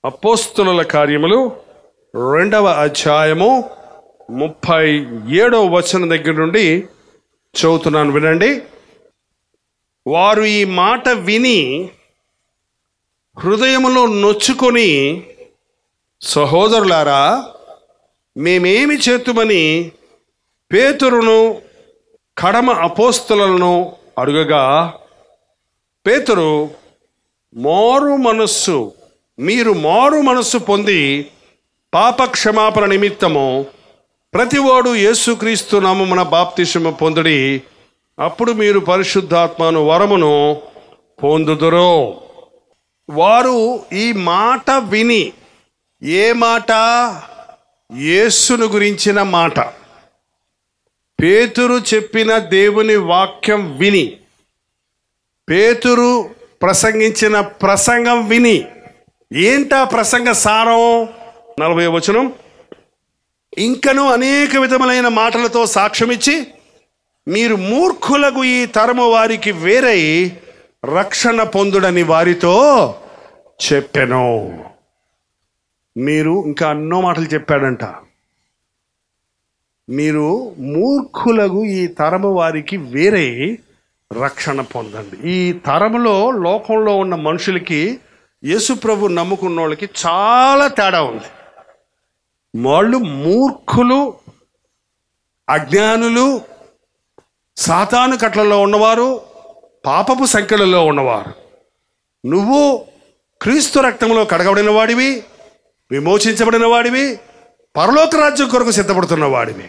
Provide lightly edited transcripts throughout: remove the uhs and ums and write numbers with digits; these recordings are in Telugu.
అపోస్తలుల కార్యములు 2వ అధ్యాయము 37వ వచనం దగ్గర నుండి చదువుతున్నాను, వినండి. వారు ఈ మాట విని హృదయములో నొచ్చుకొని, సహోదరులారా, మేమేమి చేతుమని పేతురును కడమ అపోస్తలులను అడుగగా, పేతురు, మీరు మారు మనస్సు పొంది పాప క్షమాపణ నిమిత్తము ప్రతివాడు యేసుక్రీస్తు నామమున బాప్తిసము పొందుడి, అప్పుడు మీరు పరిశుద్ధాత్మను వరమును పొందుదురు. వారు ఈ మాట విని, ఏ మాట? యేసును గురించిన మాట. పేతురు చెప్పిన దేవుని వాక్యం విని, పేతురు ప్రసంగించిన ప్రసంగం విని, ఏంటా ప్రసంగ సారం? 40వ వచనం. ఇంకను అనేక విధములైన మాటలతో సాక్ష్యమిచ్చి, మీరు మూర్ఖులకు ఈ తరము వారికి వేరై రక్షణ పొందుడని వారితో చెప్పెను. మీరు ఇంకా ఎన్నో మాటలు చెప్పాడంట. మీరు మూర్ఖులకు ఈ తరము వారికి వేరై రక్షణ పొందండి. ఈ తరములో లోకంలో ఉన్న మనుషులకి యేసు ప్రభు నమ్ముకున్న వాళ్ళకి చాలా తేడా ఉంది. వాళ్ళు మూర్ఖులు, అజ్ఞానులు, సాతాను కట్లలో ఉన్నవారు, పాపపు సంఖ్యలలో ఉన్నవారు. నువ్వు క్రీస్తు రక్తంలో కడగబడిన వాడివి, విమోచించబడిన వాడివి, పరలోక రాజ్యం కొరకు సిద్ధపడుతున్న వాడివి.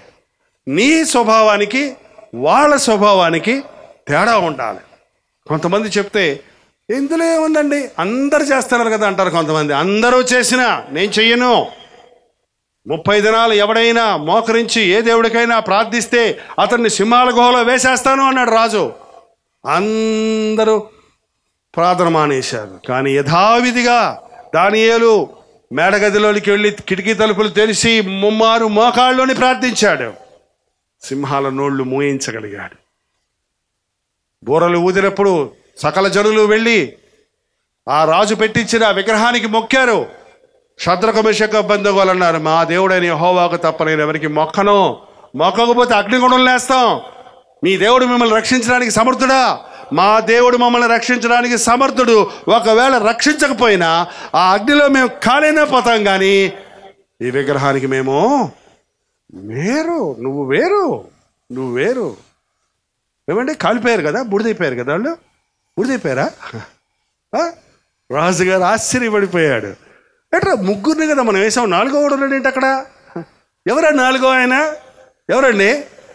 నీ స్వభావానికి వాళ్ళ స్వభావానికి తేడా ఉండాలి. కొంతమంది చెప్తే ఇందులో ఏముందండి, అందరు చేస్తున్నారు కదా అంటారు కొంతమంది. అందరూ చేసినా నేను చెయ్యను. 30 దినాలు ఎవడైనా మోకరించి ఏ దేవుడికైనా ప్రార్థిస్తే అతన్ని సింహాల గుహలో వేసేస్తాను అన్నాడు రాజు. అందరూ ప్రార్థన మానేశారు. కానీ యథావిధిగా దానియేలు మేడగదిలోనికి వెళ్ళి కిటికీ తలుపులు తెరిచి ముమ్మారు మోకాళ్ళలోని ప్రార్థించాడు. సింహాల నోళ్లు మూయించగలిగాడు. బూరలు ఊదినప్పుడు సకల జనులు వెళ్ళి ఆ రాజు పెట్టించిన విగ్రహానికి మొక్కారు. శద్రకు మేషకు అబేద్నెగోలు అన్నారు, మా దేవుడైన యెహోవాకు తప్ప నేను ఎవరికి మొక్కను, మొక్కకపోతే అగ్నిగుండం లేస్తాం. మీ దేవుడు మిమ్మల్ని రక్షించడానికి సమర్థుడా? మా దేవుడు మమ్మల్ని రక్షించడానికి సమర్థుడు. ఒకవేళ రక్షించకపోయినా ఆ అగ్నిలో మేము కాలేనే పోతాం, కానీ ఈ విగ్రహానికి మేము వేరు, నువ్వు వేరు, నువ్వు వేరు. ఏమంటే కాలిపోయారు కదా, బుడిదైపోయారు కదా వాళ్ళు. బుడిదైపోయారా? రాజుగారు ఆశ్చర్యపడిపోయాడు. ఎట్రా ముగ్గురిని కదా మనం వేసాం, 4వ వాడు ఉన్నాడు ఏంటి అక్కడ? ఎవరా 4వ ఆయన? ఎవరండి?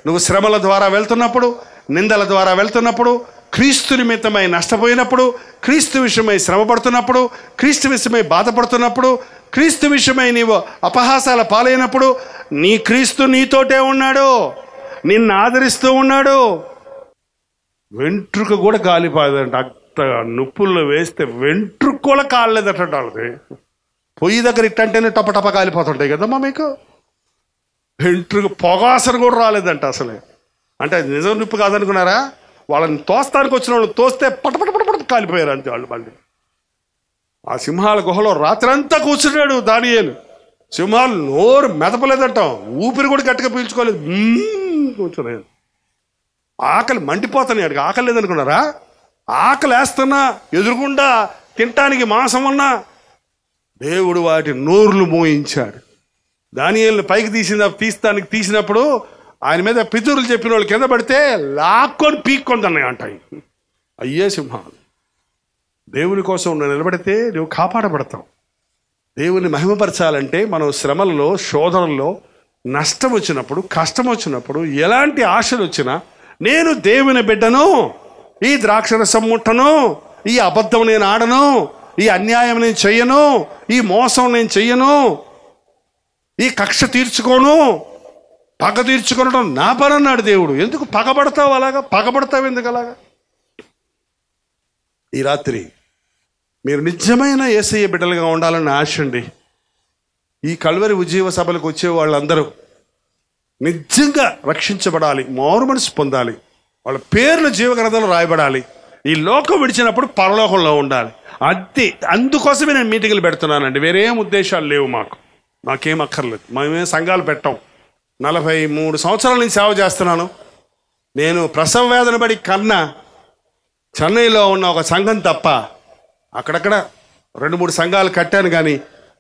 నువ్వు శ్రమల ద్వారా వెళ్తున్నప్పుడు, నిందల ద్వారా వెళ్తున్నప్పుడు, క్రీస్తు నిమిత్తమై నష్టపోయినప్పుడు, క్రీస్తు విషయమై శ్రమ పడుతున్నప్పుడు, క్రీస్తు విషయమై బాధపడుతున్నప్పుడు, క్రీస్తు విషయమై నీవు అపహాసాల పాలైనప్పుడు, నీ క్రీస్తు నీతోటే ఉన్నాడు, నిన్ను ఆదరిస్తూ ఉన్నాడు. వెంట్రుక కూడా కాలిపోదంట. అంత నొప్పుల్లో వేస్తే వెంట్రుక కూడా కాలేదట వాళ్ళది. పొయ్యి దగ్గర ఇట్టంటేనే టపటప కాలిపోతుంటాయి కదమ్మా మీకు. వెంట్రుక పొగాసన కూడా రాలేదంట అసలే. అంటే అది నిజం నొప్పి కాదనుకున్నారా? వాళ్ళని తోస్తానికి వచ్చిన వాళ్ళు తోస్తే పటపట కాలిపోయారు అంతే వాళ్ళు. మళ్ళీ ఆ సింహాల గుహలో రాత్రంతా కూర్చున్నాడు దానియేలు. సింహాలు నోరు మెదపలేదంటాం, ఊపిరి కూడా గట్టిగా పీల్చుకోలేదు, కూర్చున్నాడు. ఆకలి మండిపోతున్నాడు. ఆకలి లేదనుకున్నారా? ఆకలి వేస్తున్నా, ఎదురుగుండా తినటానికి మాంసం ఉన్నా దేవుడు వాటి నోర్లు మోయించాడు. దానియేలుని పైకి తీసినప్పుడు ఆయన మీద పితరులు చెప్పిన వాళ్ళు కింద పడితే లాక్కొని పీక్కొందన్నాయి అంటాయి. అయ్యే సింహాలు. దేవుని కోసం నువ్వు నిలబడితే నువ్వు కాపాడబడతావు. దేవుని మహిమపరచాలంటే మనం శ్రమలలో, శోధనల్లో, నష్టం వచ్చినప్పుడు, కష్టం వచ్చినప్పుడు, ఎలాంటి ఆశలు వచ్చినా, నేను దేవుని బిడ్డను, ఈ ద్రాక్షరసం ముట్టను, ఈ అబద్ధం నేను ఆడను, ఈ అన్యాయం నేను చెయ్యను, ఈ మోసం నేను చెయ్యను, ఈ కక్ష తీర్చుకోను, పగ తీర్చుకోవడం నా పని అన్నాడు దేవుడు. ఎందుకు పగబడతావు అలాగా? పగబడతావు ఎందుకు అలాగా? ఈ రాత్రి మీరు నిజమైన యేసయ్య బిడ్డలుగా ఉండాలని ఆశ అండి. ఈ కల్వరి ఉజ్జీవ సభలకు వచ్చే వాళ్ళందరూ నిజంగా రక్షించబడాలి, మారు మనసు పొందాలి, వాళ్ళ పేర్లు జీవగ్రంథంలో రాయబడాలి. ఈ లోకం విడిచినప్పుడు పరలోకంలో ఉండాలి. అది అందుకోసమే నేను మీటింగ్లు పెడుతున్నానండి. వేరేం ఉద్దేశాలు లేవు మాకేం అక్కర్లేదు. మేమేం సంఘాలు పెట్టాం. 43 సంవత్సరాల నుంచి సేవ చేస్తున్నాను. నేను ప్రసవ వేదన పడి కన్నా చెన్నైలో ఉన్న ఒక సంఘం తప్ప అక్కడక్కడ 2-3 సంఘాలు కట్టాను, కానీ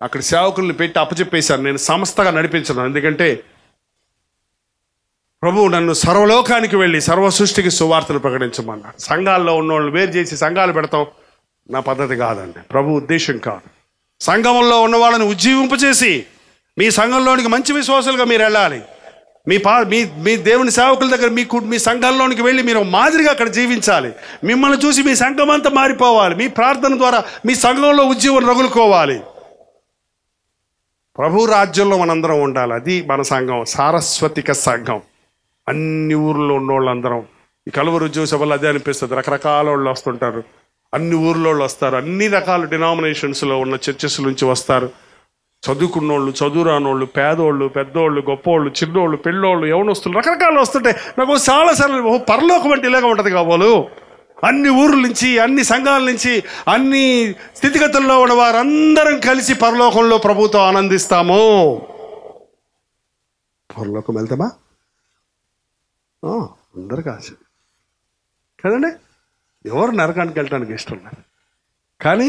అక్కడ సేవకులను పెట్టి అప్పచెప్పేశాను. నేను సంస్థగా నడిపించను. ఎందుకంటే ప్రభువు నన్ను సర్వలోకానికి వెళ్ళి సర్వ సృష్టికి సువార్తను ప్రకటించమన్నాడు. సంఘాల్లో ఉన్నవాళ్ళు వేరు చేసి సంఘాలు పెడతాం నా పద్ధతి కాదండి. ప్రభు ఉద్దేశం కాదు. సంఘంలో ఉన్న వాళ్ళని ఉజ్జీవింపచేసి మీ సంఘంలోనికి మంచి విశ్వాసులుగా మీరు వెళ్ళాలి. మీ దేవుని సేవకుల దగ్గర మీ సంఘంలోనికి వెళ్ళి మీరు మాదిరిగా అక్కడ జీవించాలి. మిమ్మల్ని చూసి మీ సంఘం అంతా మారిపోవాలి. మీ ప్రార్థన ద్వారా మీ సంఘంలో ఉజ్జీవం రగులుకోవాలి. ప్రభు రాజ్యంలో మనందరం ఉండాలి. అది మన సంఘం, సారస్వతిక సంఘం. అన్ని ఊర్లో ఉన్న వాళ్ళందరం ఈ కలువరు చూసే వాళ్ళు అదే అనిపిస్తుంది. రకరకాల వాళ్ళు వస్తుంటారు, అన్ని ఊర్లో వాళ్ళు వస్తారు, అన్ని రకాల డినామినేషన్స్లో ఉన్న చర్చెస్ నుంచి వస్తారు. చదువుకున్నోళ్ళు, చదువురానోళ్ళు, పేదోళ్ళు, పెద్దోళ్ళు, గొప్పోళ్ళు, చిన్నోళ్ళు, పెళ్ళోళ్ళు, యవనస్తులు, రకరకాలు వస్తుంటాయి. నాకు చాలాసార్లు పరలోకం అంటే ఇలాగ ఉంటుంది కాబోలు. అన్ని ఊర్ల నుంచి, అన్ని సంఘాల నుంచి, అన్ని స్థితిగతుల్లో ఉన్న వారందరం కలిసి పరలోకంలో ప్రభుతో ఆనందిస్తాము. పరలోకం వెళ్తామా? అందరు కాదు కదండి. ఎవరు నరకానికి వెళ్ళటానికి ఇష్టం లేదు. కానీ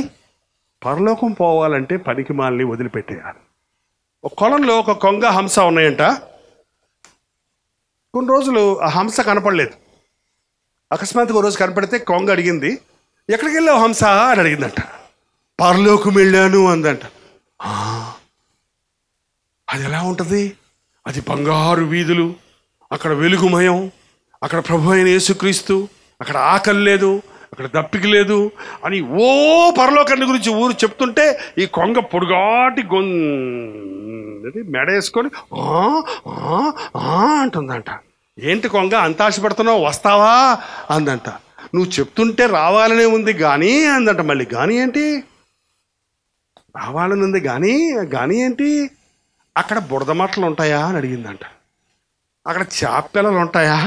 పరలోకం పోవాలంటే పనికి మాలని వదిలిపెట్టేయాలి. ఒక కొలంలో ఒక కొంగ, హంస ఉన్నాయంట. కొన్ని రోజులు ఆ హంస కనపడలేదు. అకస్మాత్తుగా రోజు కనపడితే కొంగ అడిగింది, ఎక్కడికి వెళ్ళావు హంస అని అడిగిందంట. పరలోకం వెళ్ళాను అందంట. అది ఎలా ఉంటుంది? అది బంగారు వీధులు, అక్కడ వెలుగుమయం, అక్కడ ప్రభు అయిన యేసుక్రీస్తు, అక్కడ ఆకలి లేదు, అక్కడ దప్పిక లేదు అని పరలోకాన్ని గురించి ఊరు చెప్తుంటే ఈ కొంగ పొడుగాటి మెడ వేసుకొని అంటుందంట. ఏంటి కొంగ అంత ఆశపడుతున్నావు, వస్తావా అందంట. నువ్వు చెప్తుంటే రావాలనే ఉంది కానీ అందంట. మళ్ళీ కానీ ఏంటి? రావాలని ఉంది కానీ ఏంటి? అక్కడ బురద మట్టలు ఉంటాయా అని అడిగిందంట. అక్కడ చేపపిల్లలు ఉంటాయా?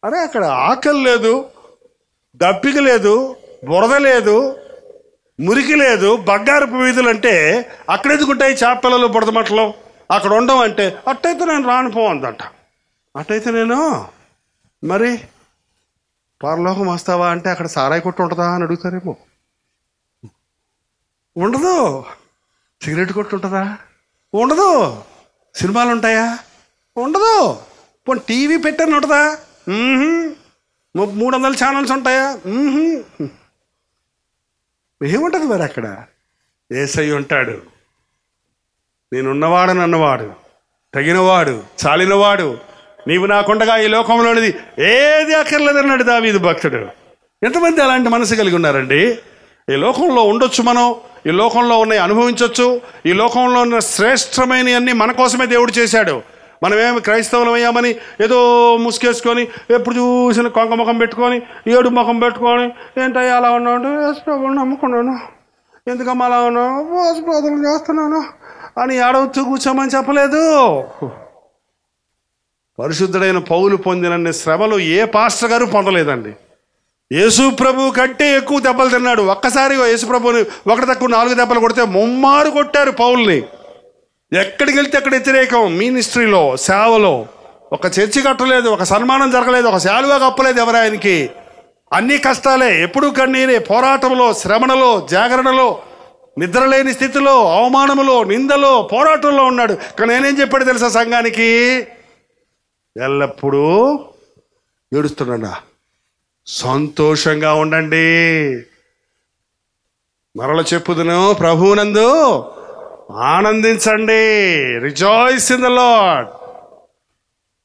అరే అక్కడ ఆకలి లేదు, దప్పిక లేదు, బురద లేదు, మురికి లేదు, బంగారపు వీధులు అంటే అక్కడ ఎందుకుంటాయి చేపపిల్లలు, బురద మట్టలు? అక్కడ ఉండవు అంటే అట్టయితే నేను రానిపోవందంట. అట్టయితే నేను మరి పరలోకం వస్తావా అంటే అక్కడ సారాయి కొట్టు ఉంటుందా అని అడుగుతారేమో. ఉండదు. సిగరెట్ కొట్టు ఉంటుందా? ఉండదు. సినిమాలు ఉంటాయా? ఉండదు. పోనీ టీవీ పెట్టని ఉంటుందా? 300 ఛానల్స్ ఉంటాయా? ఏముంటుంది మరి అక్కడ? యేసయ్య ఉంటాడు. నేనున్నవాడని అన్నవాడు, తగినవాడు, చాలినవాడు, నీవు నాకుండగా ఈ లోకంలోనిది ఏది అక్కర్లేదన్నాడు దావీదు భక్తుడు. ఎంతమంది అలాంటి మనసు కలిగి ఉన్నారండి? ఈ లోకంలో ఉండొచ్చు, మనం ఈ లోకంలో ఉన్నాయి అనుభవించవచ్చు. ఈ లోకంలో ఉన్న శ్రేష్టమైనవన్నీ మన కోసమే దేవుడు చేశాడు. మనమేమి క్రైస్తవులం అయ్యామని ఏదో ముసుకేసుకొని ఎప్పుడు చూసిన కొంక ముఖం పెట్టుకొని, ఏడు ముఖం పెట్టుకొని, ఏంటయ్యా అలా ఉన్నాడు, యేసుప్రభువుని నమ్ముకున్నాను, ఎందుకమ్మా అలా ఉన్నాను, యేసుప్రభువుని చేస్తున్నాను అని ఏడవతూ కూర్చోమని చెప్పలేదు. పరిశుద్ధుడైన పౌలు పొందినన్ని శ్రమలు ఏ పాస్టర్ గారు పొందలేదండి. యేసు ప్రభు కంటే ఎక్కువ దెబ్బలు తిన్నాడు. ఒక్కసారిగా యేసు ప్రభుని 1 తక్కువ 4 దెబ్బలు కొడితే ముమ్మారు కొట్టారు పౌల్ని. ఎక్కడికి వెళ్తే అక్కడ వ్యతిరేకం. మినిస్ట్రీలో, సేవలో ఒక చర్చి కట్టలేదు, ఒక సన్మానం జరగలేదు, ఒక శాలువా కప్పలేదు ఎవరాయనకి. అన్ని కష్టాలే, ఎప్పుడూ కన్నీరే. పోరాటంలో, శ్రమణలో, జాగరణలో, నిద్రలేని స్థితిలో, అవమానములో, నిందలో, పోరాటంలో ఉన్నాడు. కానీ నేనేం చెప్పాడు తెలుసా సంఘానికి? ఎల్లప్పుడూ ఏడుస్తున్నాడా? సంతోషంగా ఉండండి. మరల చెప్పుదును, ప్రభువునందు ఆనందించండి. Rejoice in the lord.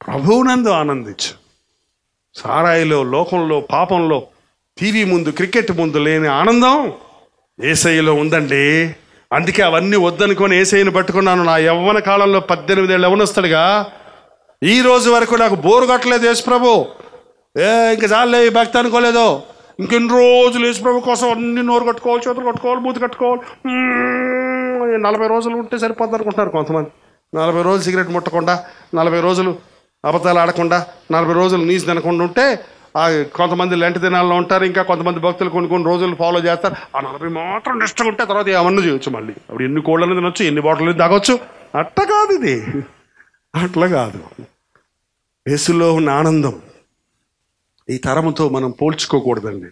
ప్రభువునందు ఆనందించు. సారాయిలో, లోకంలో, పాపంలో, టీవీ ముందు, క్రికెట్ ముందు లేని ఆనందం యేసయ్యలో ఉందండి. అందుకే అవన్నీ వద్దనుకొని యేసయ్యను పట్టుకున్నాను. నా యవ్వన కాలంలో 18 ఏళ్ళు యవ్వనస్తుడిగా ఈ రోజు వరకు నాకు బోరు కట్టలేదు యేసు ప్రభు. ఇంకా చాలే ఈ భక్తి అనుకోలేదు. ఇంకెన్ని రోజులు యేసు ప్రభు కోసం అన్ని నోరు కట్టుకోవాలి, చేతులు కట్టుకోవాలి, మూతి కట్టుకోవాలి. 40 రోజులు ఉంటే సరిపోద్ది అనుకుంటున్నారు కొంతమంది. 40 రోజులు సిగరెట్ ముట్టకుండా, 40 రోజులు అబద్ధాలు ఆడకుండా, 40 రోజులు నీసు తినకుండా ఉంటే కొంతమంది లెంట దినాల్లో ఉంటారు, ఇంకా కొంతమంది భక్తులు కొన్ని రోజులు ఫాలో చేస్తారు. ఆ 40 మాత్రం నిష్టగా ఉంటే తర్వాత ఏమన్నా చేయొచ్చు. మళ్ళీ అప్పుడు ఎన్ని కోళ్ళని తినొచ్చు, ఎన్ని బాటిల్ తాగొచ్చు. అట్లా కాదు, ఇది అట్లా కాదు. యేసులో ఉన్న ఆనందం ఈ తరముతో మనం పోల్చుకోకూడదండి.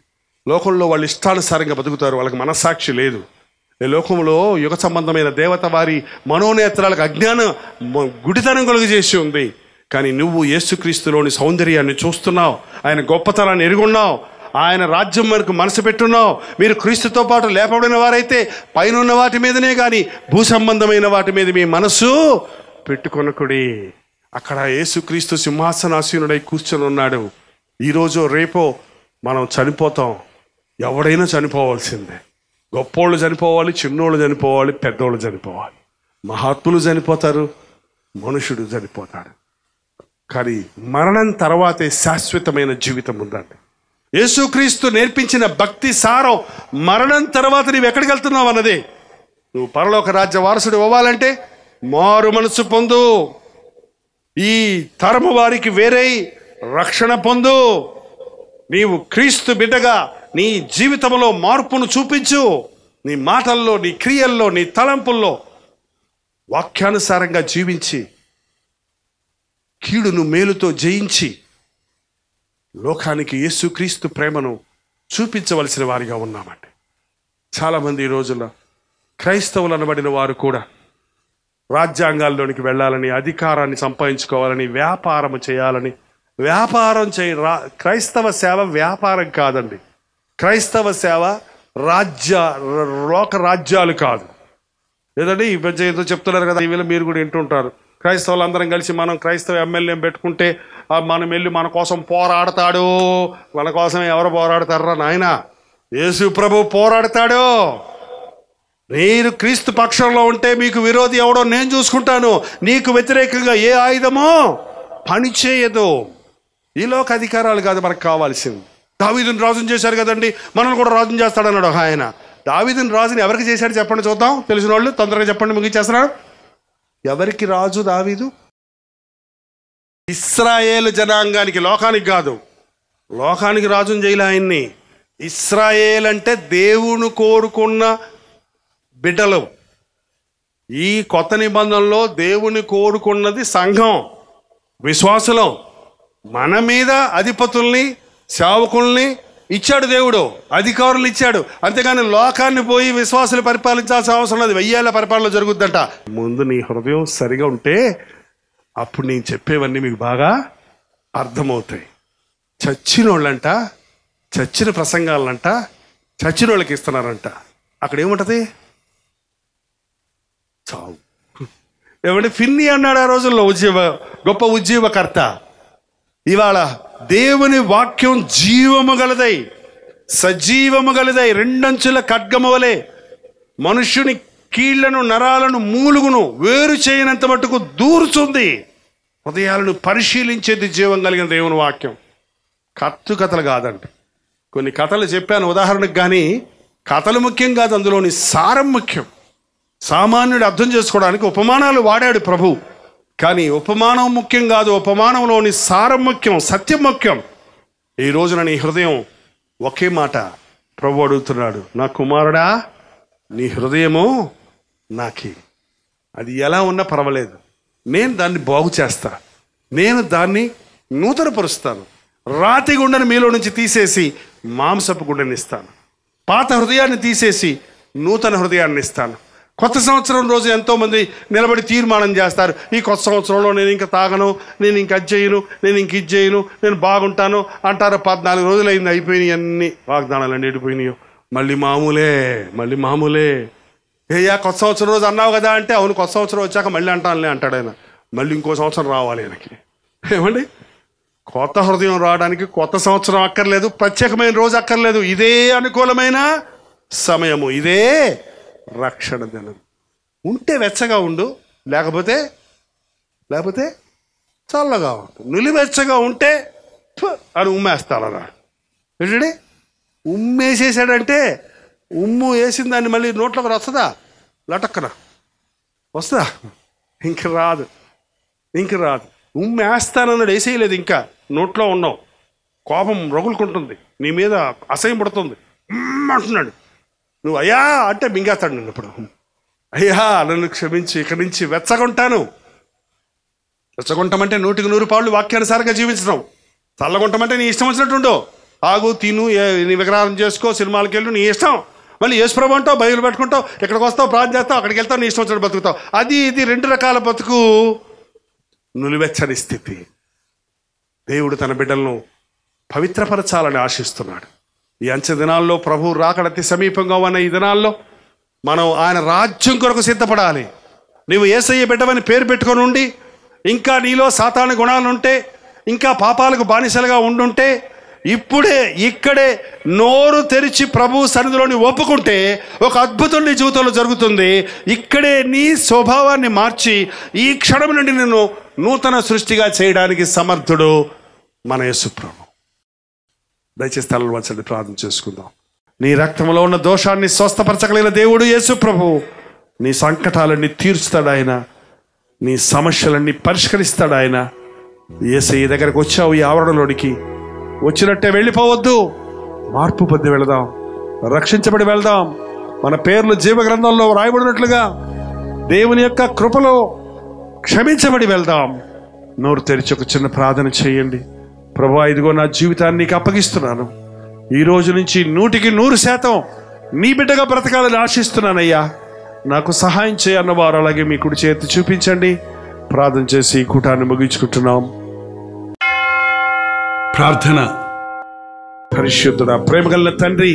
లోకంలో వాళ్ళు ఇష్టానుసారంగా బతుకుతారు, వాళ్ళకి మనస్సాక్షి లేదు. ఈ లోకంలో యుగ సంబంధమైన దేవత వారి మనోనేత్రాలకు అజ్ఞానం గుడితనం కలుగు చేసి ఉంది. కానీ నువ్వు యేసుక్రీస్తులోని సౌందర్యాన్ని చూస్తున్నావు, ఆయన గొప్పతనాన్ని ఎరుగున్నావు, ఆయన రాజ్యం వరకు మనసు పెట్టున్నావు. మీరు క్రీస్తుతో పాటు లేపబడిన వారైతే పైన ఉన్న వాటి మీదనే కానీ భూ సంబంధమైన వాటి మీద మీ మనసు పెట్టుకొనకుడి. అక్కడ యేసుక్రీస్తు సింహాసనాసీనుడై కూర్చొని ఉన్నాడు. ఈరోజు రేపో మనం చనిపోతాం. ఎవడైనా చనిపోవాల్సిందే. గొప్పోళ్ళు చనిపోవాలి, చిన్నోళ్ళు చనిపోవాలి, పెద్దోళ్ళు చనిపోవాలి. మహాత్ములు చనిపోతారు, మనుషుడు చనిపోతాడు. కానీ మరణం తర్వాతే శాశ్వతమైన జీవితం ఉందండి. యేసుక్రీస్తు నేర్పించిన భక్తి సారం మరణం తర్వాత నీవు ఎక్కడికి వెళ్తున్నావు అన్నదే. నువ్వు పరలోక రాజ్య వారసుడు అవ్వాలంటే మారు మనసు పొందు, ఈ తరము వారికి వేరే రక్షణ పొందు. నీవు క్రీస్తు బిడ్డగా నీ జీవితంలో మార్పును చూపించు. నీ మాటల్లో, నీ క్రియల్లో, నీ తలంపుల్లో వాక్యానుసారంగా జీవించి కీడును మేలుతో జయించి లోకానికి యేసుక్రీస్తు ప్రేమను చూపించవలసిన వారిగా ఉన్నామండి. చాలామంది ఈ రోజుల్లో క్రైస్తవులు అనబడిన వారు కూడా రాజ్యాంగాల్లోనికి వెళ్ళాలని, అధికారాన్ని సంపాదించుకోవాలని, వ్యాపారం చేయాలని, క్రైస్తవ సేవ వ్యాపారం కాదండి. క్రైస్తవ సేవ లోక రాజ్యాలు కాదు. ఏదండి ఈ మధ్య ఏదో చెప్తున్నారు కదా, ఈవేళ మీరు కూడా వింటుంటారు. క్రైస్తవులు అందరం కలిసి మనం క్రైస్తవ ఎమ్మెల్యేని పెట్టుకుంటే మనం వెళ్ళి మన కోసం పోరాడతాడు. మన కోసం ఎవరు పోరాడతారా నాయన? యేసు ప్రభు పోరాడతాడు. మీరు క్రీస్తు పక్షంలో ఉంటే మీకు విరోధి ఎవడో నేను చూసుకుంటాను. నీకు వ్యతిరేకంగా ఏ ఆయుధమో పనిచేయదు. ఈ లోక అధికారాలు కాదు మనకు కావాల్సింది. దావీదుని రాజుని చేశారు కదండి, మనల్ని కూడా రాజుని చేస్తాడన్నాడు ఆయన. దావీదుని రాజుని ఎవరికి చేశాడు చెప్పండి చూద్దాం. తెలిసిన వాళ్ళు తొందరగా చెప్పండి, ముగించేస్తున్నాడు. ఎవరికి రాజు దావీదు? ఇశ్రాయేలు జనాంగానికి, లోకానికి కాదు. లోకానికి రాజుని చేయలే ఆయన్ని. ఇశ్రాయేల్ అంటే దేవుని కోరుకున్న బిడ్డలు. ఈ కొత్త నిబంధనలో దేవుని కోరుకున్నది సంఘం, విశ్వాసులం. మన మీద అధిపతుల్ని, సేవకుల్ని ఇచ్చాడు దేవుడు, అధికారులు ఇచ్చాడు. అంతేగాని లోకాన్ని పోయి విశ్వాసులు పరిపాలించాల్సిన అవసరం లేదు. 1000 ఏళ్ల పరిపాలన జరుగుద్దంట. ముందు నీ హృదయం సరిగా ఉంటే అప్పుడు నేను చెప్పేవన్నీ మీకు బాగా అర్థమవుతాయి. చచ్చిన వాళ్ళంట, చచ్చిన ప్రసంగాలంట, చచ్చిన వాళ్ళకి ఇస్తున్నారంట. అక్కడ ఏముంటది? చావు. ఏమంటే ఫిన్నీ అన్నాడు ఆ రోజుల్లో గొప్ప ఉజ్జీవకర్త. ఇవాళ దేవుని వాక్యం జీవము గలదై, సజీవము గలదై, 2 అంచుల ఖడ్గము వలె మనుష్యుని కీళ్లను, నరాలను, మూలుగును వేరు చేయనంత మట్టుకు దూరుతుంది. హృదయాలను పరిశీలించేది జీవం కలిగిన దేవుని వాక్యం. కథలు కాదండి. కొన్ని కథలు చెప్పాను ఉదాహరణకు, కానీ కథలు ముఖ్యం కాదు, అందులోని సారం ముఖ్యం. సామాన్యుడు అర్థం చేసుకోవడానికి ఉపమానాలు వాడాడు ప్రభు, కానీ ఉపమానం ముఖ్యం కాదు, ఉపమానంలోని సారం ముఖ్యం, సత్యం ముఖ్యం. ఈ రోజున నీ హృదయం ఒకే మాట ప్రభు అడుగుతున్నాడు, నా కుమారుడా నీ హృదయము నాకి. అది ఎలా ఉన్నా పర్వాలేదు, నేను దాన్ని బాగు చేస్తా, నేను దాన్ని నూతనపరుస్తాను. రాతి గుండెని మీలో నుంచి తీసేసి మాంసపు గుండెని ఇస్తాను. పాత హృదయాన్ని తీసేసి నూతన హృదయాన్ని ఇస్తాను. కొత్త సంవత్సరం రోజు ఎంతోమంది నిలబడి తీర్మానం చేస్తారు, ఈ కొత్త సంవత్సరంలో నేను ఇంకా తాగను, నేను ఇంక అది చేయను, నేను ఇంక ఇది చేయను, నేను బాగుంటాను అంటారు. 14 రోజులు అయింది, అయిపోయినాయి, అన్ని వాగ్దానాలు అన్నీ ఎండిపోయినాయో. మళ్ళీ మామూలే. ఏయా కొత్త సంవత్సరం రోజు అన్నావు కదా అంటే, అవును కొత్త సంవత్సరం వచ్చాక మళ్ళీ అంటానులే అంటాడు ఆయన. మళ్ళీ ఇంకో సంవత్సరం రావాలి ఆయనకి. ఏమండి, కొత్త హృదయం రావడానికి కొత్త సంవత్సరం అక్కర్లేదు, ప్రత్యేకమైన రోజు అక్కర్లేదు. ఇదే అనుకూలమైన సమయము, ఇదే రక్షణ దినం. ఉంటే వెచ్చగా ఉండు, లేకపోతే చల్లగా ఉండు. నిలువెచ్చగా ఉంటే అని ఉమ్మేస్తాడు అన్నాడు. ఏంటండి, ఉమ్మేసేసాడంటే ఉమ్ము వేసిన దాన్ని మళ్ళీ నోట్లోకి వస్తుందా? లటక్కన వస్తుందా? ఇంక రాదు. ఉమ్మేస్తానన్నాడు, వేసేయలేదు, ఇంకా నోట్లో ఉన్నావు. కోపం రగులుకుంటుంది, నీ మీద అసహ్యం పడుతుంది, అంటున్నాడు. నువ్వు అయ్యా అంటే మింగేస్తాడు నిన్ను. ఇప్పుడు అయ్యా నన్ను క్షమించి ఇక్కడి నుంచి వెచ్చగొంటాను. వెచ్చగొంటామంటే 100% వాక్యానుసారంగా జీవించడం. చల్లగొంటామంటే నీ ఇష్టం వచ్చినట్టుండో, ఆగు తిను, నీ విగ్రహం చేసుకో, సినిమాలకు వెళ్ళు, నీ ఇష్టం. మళ్ళీ యేసుప్రభు అంటావు, బైబిల్ పెట్టుకుంటావు, ఇక్కడికి వస్తావు, ప్రార్థన చేస్తావు, అక్కడికి వెళ్తావు, నీ ఇష్టం వచ్చినట్టు బతుకుతావు. అది ఇది 2 రకాల బతుకు, నులివెచ్చని స్థితి. దేవుడు తన బిడ్డలను పవిత్రపరచాలని ఆశిస్తున్నాడు. ఈ అంచె దినాల్లో ప్రభు రాకడ అతి సమీపంగా ఉన్న ఈ దినాల్లో మనం ఆయన రాజ్యం కొరకు సిద్ధపడాలి. నువ్వు యేసయ్య బిడ్డవని పేరు పెట్టుకొని ఉండి, ఇంకా నీలో సాతాను గుణాలుంటే, ఇంకా పాపాలకు బానిసలుగా ఉండుంటే, ఇప్పుడే ఇక్కడే నోరు తెరిచి ప్రభు సన్నిధిలోని ఒప్పుకుంటే ఒక అద్భుతం నీ జీవితంలో జరుగుతుంది. ఇక్కడే నీ స్వభావాన్ని మార్చి ఈ క్షణం నుండి నిన్ను నూతన సృష్టిగా చేయడానికి సమర్థుడు మన యేసు ప్రభు. దయచేసి తలలు వంచండి, ప్రార్థన చేసుకుందాం. నీ రక్తంలో ఉన్న దోషాన్ని స్వస్థపరచగలిగిన దేవుడు యేసు ప్రభు. నీ సంకటాలన్నీ తీర్చుతాడు ఆయన, నీ సమస్యలన్నీ పరిష్కరిస్తాడు ఆయన. యేసయ్య దగ్గరకు వచ్చావు, ఈ ఆవరణలోనికి వచ్చినట్టే వెళ్ళిపోవద్దు. మార్పు పొంది వెళదాం, రక్షించబడి వెళ్దాం. మన పేర్లు జీవ గ్రంథంలో రాయబడినట్లుగా దేవుని యొక్క కృపలో క్షమించబడి వెళ్దాం. నోరు తెరిచి ఒక చిన్న ప్రార్థన చేయండి. ప్రభువా, ఇదిగో నా జీవితాన్ని నీకు అప్పగిస్తున్నాను. ఈ రోజు నుంచి 100% నీ బిడ్డగా బ్రతకాలని ఆశిస్తున్నానయ్యా, నాకు సహాయం చేయన్నవారు అలాగే మీ కుడి చేతి చూపించండి. ప్రార్థన చేసి ఈ కూటాన్ని ముగించుకుంటున్నాం. ప్రార్థన. పరిశుద్ధుడా, ప్రేమగల తండ్రి,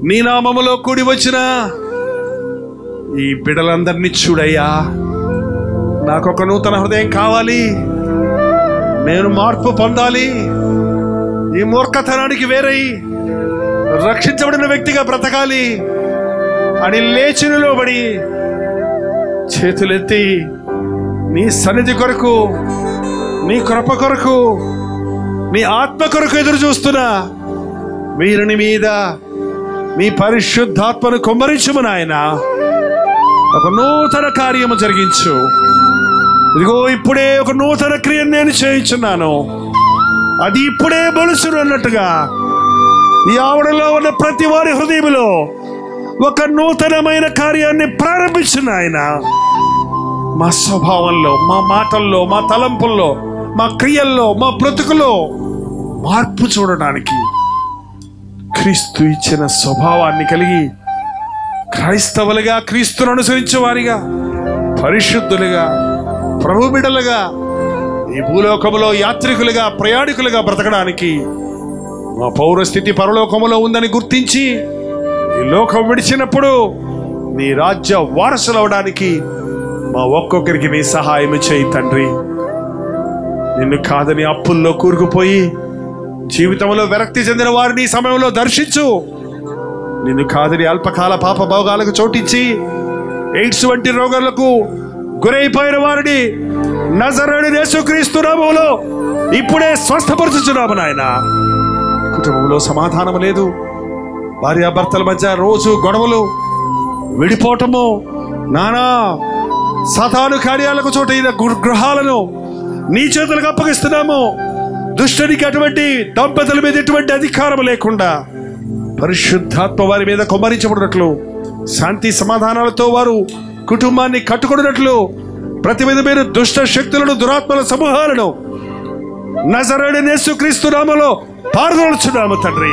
నీ నామములో కూడి వచ్చిన ఈ బిడ్డలందరినీ చూడయ్యా. నాకొక నూతన హృదయం కావాలి, నేను మార్పు పొందాలి, ఈ మూర్ఖతనానికి వేరై రక్షించబడిన వ్యక్తిగా బ్రతకాలి అని లేచి నిలబడి చేతులెత్తి నీ సన్నిధి కొరకు, నీ కృప కొరకు, నీ ఆత్మ కొరకు ఎదురు చూస్తున్నా వీరిని మీద నీ పరిశుద్ధాత్మను కుమ్మరించుము నాయన. ఒక నూతన కార్యము జరిగించు. ఇదిగో ఇప్పుడే ఒక నూతన క్రియను నేను చేయించున్నాను, అది ఇప్పుడే బలుసును అన్నట్టుగా ఈ ఆవరణలో ఉన్న ప్రతి వారి హృదయంలో ఒక నూతనమైన కార్యాన్ని ప్రారంభించిన ఆయన. మా స్వభావంలో, మా మాటల్లో, మా తలంపుల్లో, మా క్రియల్లో, మా బ్రతుకులో మార్పు చూడడానికి క్రీస్తు ఇచ్చిన స్వభావాన్ని కలిగి క్రైస్తవులుగా, క్రీస్తును అనుసరించే వారిగా, పరిశుద్ధులుగా, ప్రభు బిడ్డలుగా, ఈ భూలోకములో యాత్రికులుగా, ప్రయాణికులుగా బ్రతకడానికి మా పౌరస్థితి పరలోకములో ఉందని గుర్తించి ఈ లోకం విడిచినప్పుడు నీ రాజ్య వారసులు అవడానికి మా ఒక్కొక్కరికి నీ సహాయం చేయి తండ్రి. నిన్ను కాదని అప్పుల్లో కూరుకుపోయి జీవితంలో విరక్తి చెందిన వారిని ఈ సమయంలో దర్శించు. నిన్ను కాదని అల్పకాల పాప భోగాలకు చోటించి ఎయిడ్స్ వంటి రోగాలకు గురైపోయిన వారిని నజరేయుడైన యేసుక్రీస్తు నామములో ఇప్పుడే స్వస్థపరచుచున్నాము నాయన. కుటుంబంలో సమాధానం లేదు, భార్యాభర్తల మధ్య రోజు గొడవలు, విడిపోవటము, నానా సాతాను కార్యాలకు చోటైన గృహాలను నీ చేతులకు అప్పగిస్తున్నాము. దుష్టునికి అటువంటి దంపతుల మీద ఎటువంటి అధికారం లేకుండా పరిశుద్ధాత్మ వారి మీద కుమ్మరించబడినట్లు, శాంతి సమాధానాలతో వారు కుటుంబాన్ని కట్టుకున్నట్లు, ప్రతి విధమైన దుష్ట శక్తులను, దురాత్మల సమూహాలను నజరేయుడైన యేసుక్రీస్తు నామములో పారదోలుచున్నాము తండ్రి.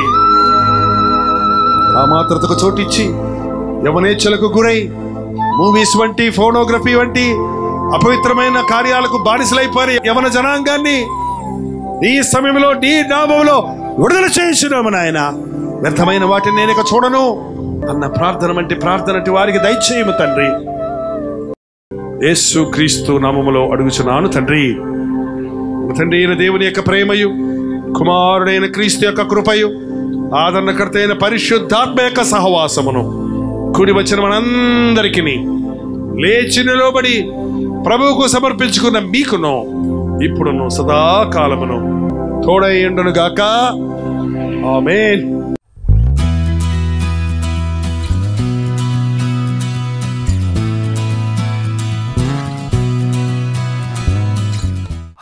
ఆ మాత్రతకు చోటిచ్చి యవనేచ్ఛలకు గురై మూవీస్ వంటి, ఫోనోగ్రఫీ వంటి అపవిత్రమైన కార్యాలకు బానిసలైపోయిన యవన జనాంగాన్ని ఈ సమయంలో నీ నామములో విడుదల చేయించున్నాము నాయన. వ్యర్థమైన వాటిని నేను ఇక చూడను అన్న ప్రార్థన వంటి ప్రార్థన వారికి దయచేయము తండ్రి. యేసు క్రీస్తు నామములో అడుగుచున్నాను తండ్రి. తండ్రి అయిన దేవుని యొక్క ప్రేమయు, కుమారుడైన క్రీస్తు యొక్క కృపయు, ఆదరణకర్త అయిన పరిశుద్ధాత్మ యొక్క సహవాసమును కూడి వచ్చిన మనందరికీ లేచి నిలబడి ప్రభువుకు సమర్పించుకున్న మీకును ఇప్పుడును సదాకాలమును తోడైయుండును గాక. ఆమేన్.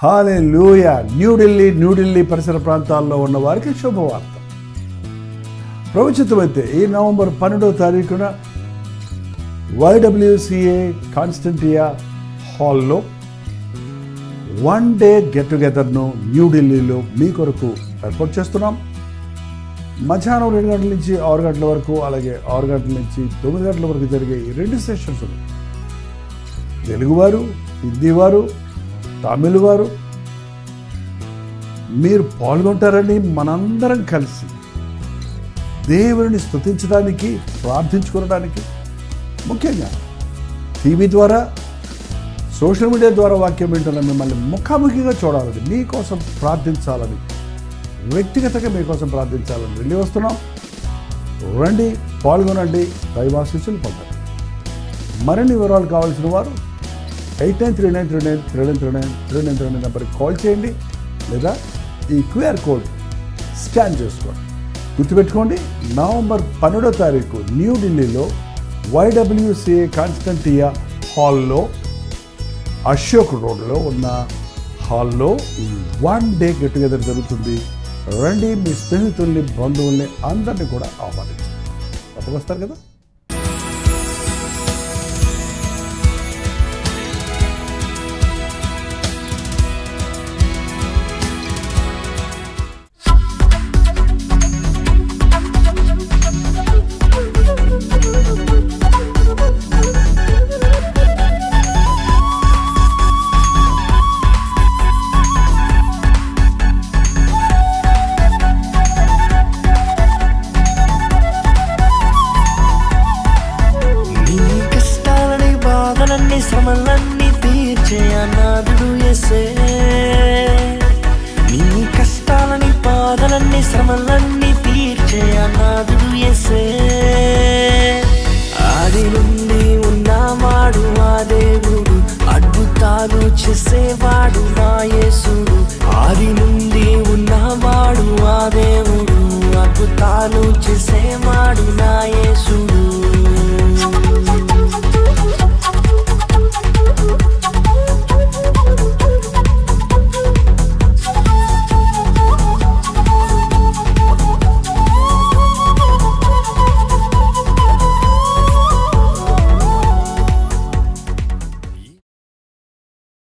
హల్లెలూయా. న్యూఢిల్లీ పరిసర ప్రాంతాల్లో ఉన్న వారికి శుభవార్త. ప్రవచితమైతే ఈ నవంబర్ 12వ తారీఖున YWCA కాన్స్టంటియా హాల్లో 1 డే గెట్ టుగెదర్ను న్యూఢిల్లీలో మీ కొరకు ఏర్పాటు చేస్తున్నాం. మధ్యాహ్నం 2 గంటల నుంచి 6 గంటల వరకు, అలాగే 6 గంటల నుంచి 9 గంటల వరకు జరిగే ఈ 2 సెషన్స్ తెలుగువారు, హిందీ వారు, తమిళ వారు మీరు పాల్గొంటారని మనందరం కలిసి దేవుని స్తుతించడానికి, ప్రార్థించుకోవడానికి, ముఖ్యంగా టీవీ ద్వారా, సోషల్ మీడియా ద్వారా వాక్యం వింటున్న మిమ్మల్ని ముఖాముఖిగా చూడాలని, మీకోసం ప్రార్థించాలని, వ్యక్తిగతంగా మీకోసం ప్రార్థించాలని వెళ్ళి వస్తున్నాం. రండి, పాల్గొనండి, దైవాశీస్సులు పొందండి. మరిన్ని వివరాలు కావాల్సిన వారు 8939393939 నెంబర్కి కాల్ చేయండి, లేదా ఈ QR కోడ్ స్కాన్ చేసుకోండి. గుర్తుపెట్టుకోండి, నవంబర్ 12వ తారీఖు న్యూఢిల్లీలో YWCA కాన్స్టంటియా హాల్లో, అశోక్ రోడ్లో ఉన్న హాల్లో ఈ 1 డే గెట్ టుగెదర్ జరుగుతుంది. రండి, మీ స్నేహితుల్ని, బంధువుల్ని అందరినీ కూడా ఆహ్వానించండి. తప్పకొస్తారు కదా. శ్రమలన్నీ తీర్చే అనాథుడు యేసే. నీ కష్టాలని, బాధలన్నీ, శ్రమలన్నీ తీర్చే అనాథుడు యేసే. ఆది నుండి ఉన్నవాడు ఆ దేవుడు, అద్భుతాలు చేసేవాడు నా యేసుడు. ఆది నుండి ఉన్నవాడు ఆ దేవుడు, అద్భుతాలు చేసేవాడు నా యేసుడు.